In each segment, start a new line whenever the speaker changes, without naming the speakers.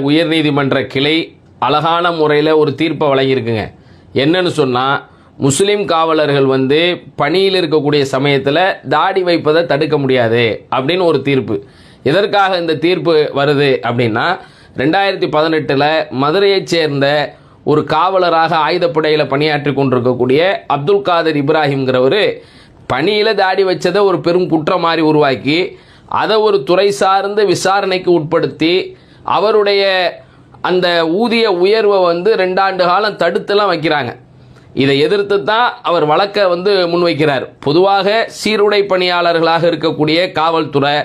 உயர்நீதிமன்ற கிளை அழகான முறையில் ஒரு தீர்ப்பை வழங்கியிருக்குங்க. என்னன்னு சொன்னால், முஸ்லீம் காவலர்கள் பணியில் இருக்கக்கூடிய சமயத்தில் தாடி வைப்பதை தடுக்க முடியாது அப்படின்னு ஒரு தீர்ப்பு. எதற்காக இந்த தீர்ப்பு வருது அப்படின்னா, 2018 மதுரையைச் சேர்ந்த ஒரு காவலராக ஆயுதப்படையில் பணியாற்றி கொண்டிருக்கக்கூடிய அப்துல் காதர் இப்ராஹிம்ங்கிறவர் பணியில் தாடி வச்சதை ஒரு பெரும் குற்றம் மாதிரி உருவாக்கி அதை ஒரு துறை சார்ந்த விசாரணைக்கு உட்படுத்தி அவருடைய அந்த ஊதிய உயர்வை 2 ஆண்டு காலம் தடுத்துலாம் வைக்கிறாங்க. இதை எதிர்த்து தான் அவர் வழக்கை முன்வைக்கிறார். பொதுவாக சீருடை பணியாளர்களாக இருக்கக்கூடிய காவல்துறை,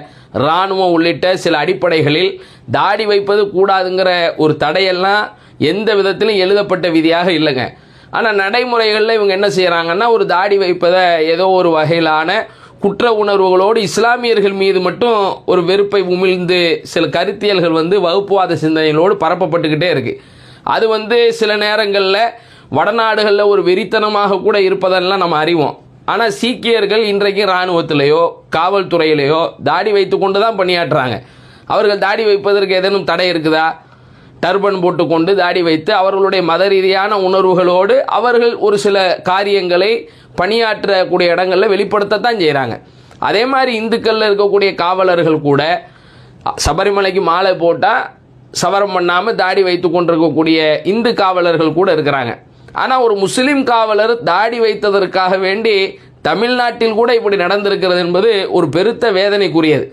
இராணுவம் உள்ளிட்ட சில அடிப்படைகளில் தாடி வைப்பது கூடாதுங்கிற ஒரு தடையெல்லாம் எந்த விதத்திலும் எழுதப்பட்ட விதியாக இல்லைங்க. ஆனால் நடைமுறைகளில் இவங்க என்ன செய்கிறாங்கன்னா, ஒரு தாடி வைப்பதை ஏதோ ஒரு வகையிலான குற்ற உணர்வுகளோடு இஸ்லாமியர்கள் மீது மட்டும் ஒரு வெறுப்பை உமிழ்ந்து சில கருத்தியல்கள் வகுப்புவாத சிந்தனைகளோடு பரப்பப்பட்டுக்கிட்டே இருக்குது. அது சில நேரங்களில் வடநாடுகளில் ஒரு வெறித்தனமாக கூட இருப்பதெல்லாம் நம்ம அறிவோம். ஆனால் சீக்கியர்கள் இன்றைக்கு இராணுவத்திலேயோ காவல்துறையிலேயோ தாடி வைத்து கொண்டு தான் பணியாற்றுறாங்க. அவர்கள் தாடி வைப்பதற்கு ஏதேனும் தடை இருக்குதா? டர்பன் போட்டுக்கொண்டு தாடி வைத்து அவர்களுடைய மத ரீதியான உணர்வுகளோடு அவர்கள் ஒரு சில காரியங்களை பணியாற்றக்கூடிய இடங்களில் வெளிப்படுத்தத்தான் செய்கிறாங்க. அதே மாதிரி இந்துக்களில் இருக்கக்கூடிய காவலர்கள் கூட சபரிமலைக்கு மாலை போட்டால் சவரம் பண்ணாமல் தாடி வைத்து கொண்டிருக்கக்கூடிய இந்து காவலர்கள் கூட இருக்கிறாங்க. ஆனால் ஒரு முஸ்லீம் காவலர் தாடி வைத்ததற்காக வேண்டி தமிழ்நாட்டில் கூட இப்படி நடந்திருக்கிறது என்பது ஒரு பெருத்த வேதனைக்குரியது.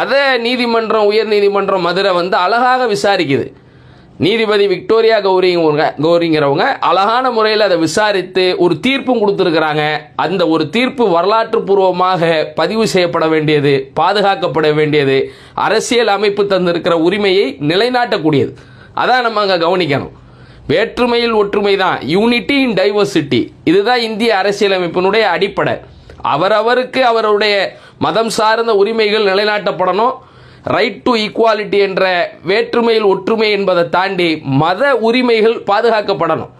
அதை நீதிமன்றம், உயர் நீதிமன்றம் மதுரை அழகாக விசாரிக்குது. நீதிபதி விக்டோரியா கௌரிங்கிறவங்க அழகான முறையில் அதை விசாரித்து ஒரு தீர்ப்பும் கொடுத்துருக்கிறாங்க. அந்த ஒரு தீர்ப்பு வரலாற்று பூர்வமாக பதிவு செய்யப்பட வேண்டியது, பாதுகாக்கப்பட வேண்டியது, அரசியல் அமைப்பு தந்திருக்கிற உரிமையை நிலைநாட்டக்கூடியது. அதான் நம்ம அங்கே கவனிக்கணும். வேற்றுமையில் ஒற்றுமை தான், யூனிட்டி இன் டைவர்சிட்டி. இதுதான் இந்திய அரசியலமைப்பினுடைய அடிப்படை. அவரவருக்கு அவருடைய மதம் சார்ந்த உரிமைகள் நிலைநாட்டப்படணும். ரைட் டு ஈக்குவாலிட்டி என்ற வேற்றுமையில் ஒற்றுமை என்பதை தாண்டி மத உரிமைகள் பாதுகாக்கப்படணும்.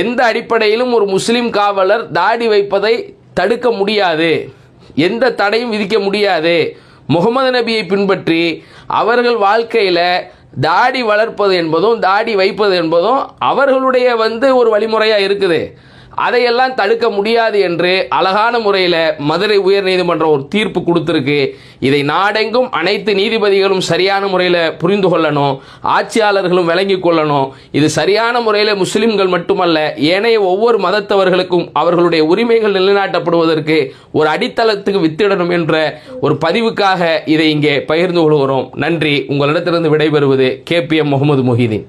எந்த அடிப்படையிலும் ஒரு முஸ்லீம் காவலர் தாடி வைப்பதை தடுக்க முடியாது, எந்த தடையும் விதிக்க முடியாது. முகமது நபியை பின்பற்றி அவர்கள் வாழ்க்கையில் தாடி வளர்ப்பது என்பதும் தாடி வைப்பது என்பதும் அவர்களுடைய ஒரு வழிமுறையாக இருக்குது. அதையெல்லாம் தடுக்க முடியாது என்று அழகான முறையில் மதுரை உயர்நீதிமன்றம் ஒரு தீர்ப்பு கொடுத்துருக்கு. இதை நாடெங்கும் அனைத்து நீதிபதிகளும் சரியான முறையில் புரிந்து கொள்ளணும், ஆட்சியாளர்களும் விளங்கி கொள்ளணும். இது சரியான முறையில் முஸ்லிம்கள் மட்டுமல்ல, ஏனைய ஒவ்வொரு மதத்தவர்களுக்கும் அவர்களுடைய உரிமைகள் நிலைநாட்டப்படுவதற்கு ஒரு அடித்தளத்துக்கு வித்திடணும் என்ற ஒரு பதிவுக்காக இதை இங்கே பகிர்ந்து கொள்கிறோம். நன்றி. உங்களிடத்திலிருந்து விடைபெறுவது KPM முகமது முஹிதீன்.